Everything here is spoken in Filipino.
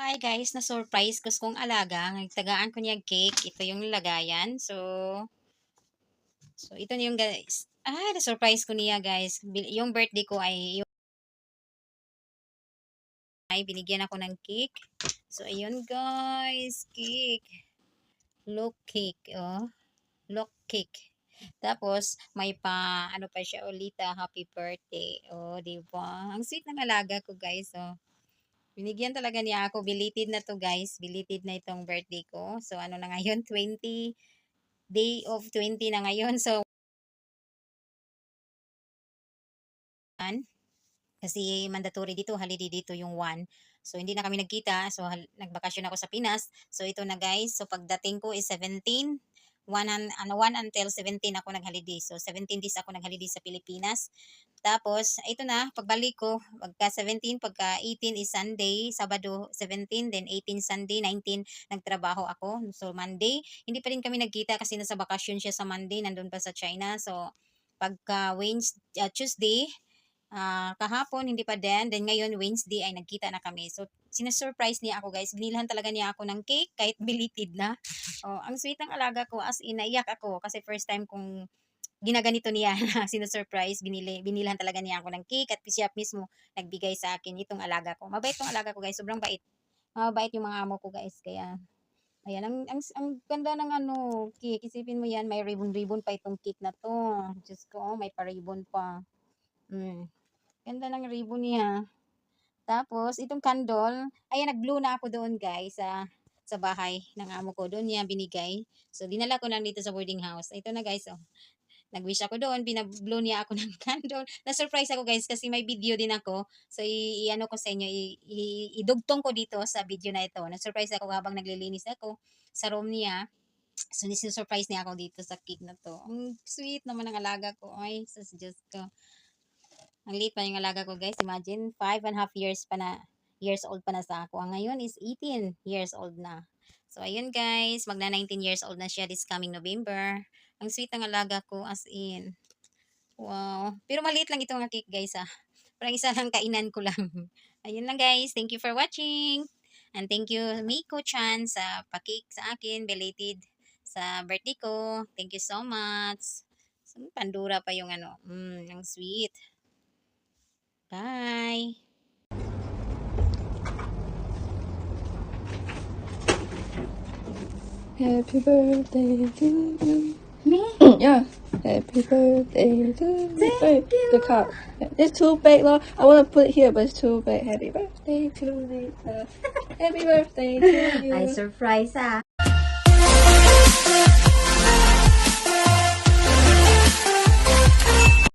Hi guys, na-surprise ko kong alaga. Nagtagaan ko niya cake. Ito yung lagayan. So ito na yung guys. Na-surprise ko niya guys. Yung birthday ko ay binigyan ako ng cake. So ayun guys, cake. Look cake, oh. Look cake. Tapos may pa ano pa siya ulita, happy birthday. Oh, di ba? Ang sweet ng alaga ko guys, oh. Binigyan talaga niya ako. Belated na to guys. Belated na itong birthday ko. So ano na ngayon? 20. Day of 20 na ngayon. So, kasi mandatory dito, holiday dito yung 1. So, hindi na kami nagkita. So, nagbakasyon ako sa Pinas. So, ito na guys. So, pagdating ko is 17. 1 until 17 ako nag-holiday. So, 17 days ako nag-holiday sa Pilipinas. Tapos, ito na, pagbalik ko, pagka 17, pagka 18 is Sunday, Sabado 17, then 18 Sunday, 19 nagtrabaho ako. So, Monday, hindi pa rin kami nagkita kasi nasa bakasyon siya sa Monday, nandun pa sa China. So, pagka Tuesday, kahapon hindi pa din, then ngayon Wednesday ay nagkita na kami. So, sinasurprise niya ako guys. Binilhan talaga niya ako ng cake kahit belated na. Oh, ang sweet ng alaga ko as in naiyak ako kasi first time kong ginaganito niya na sinusurprise, binilhan talaga niya ako ng cake at siya mismo nagbigay sa akin itong alaga ko. Mabait tong alaga ko guys, sobrang bait. Mabait yung mga amo ko guys, kaya ayan, ang ganda ng ano, cake. Isipin mo yan, may ribbon-ribbon pa itong cake na to. Diyos ko, may pa-ribbon pa. Mm. Ganda ng ribbon niya. Tapos, itong candle, ayan, nag-blue na ako doon guys, sa bahay ng amo ko. Doon niya binigay. So, dinala ko lang dito sa boarding house. Ito na guys, oh. Nag-wish ako doon, binablow niya ako ng candle. Na-surprise ako guys kasi may video din ako. So, i-ano ko sa inyo, idugtong ko dito sa video na ito. Na-surprise ako habang naglilinis ako sa room niya. So, surprise niya ako dito sa cake na to. Ang sweet naman ng alaga ko. Ay, sus, Diyos ko. Ang liit pa yung alaga ko guys. Imagine, 5.5 years old pa na sa ako. Ang ngayon is 18 years old na. So, ayun guys, magna 19 years old na siya this coming November. Ang sweet ng alaga ko as in. Wow. Pero maliit lang itong cake guys ah. Parang isa lang kainan ko lang. Ayun lang guys. Thank you for watching. And thank you Miko-chan sa pa-cake sa akin. Belated sa birthday ko. Thank you so much. So, pandura pa yung ano. Ang sweet. Bye. Happy birthday to you. Me? Yeah. Happy birthday to you. Wait, the cup. It's too big, Lord. I want to put it here, but it's too big. Happy birthday to you. Happy birthday to you. Ay, surprise ah.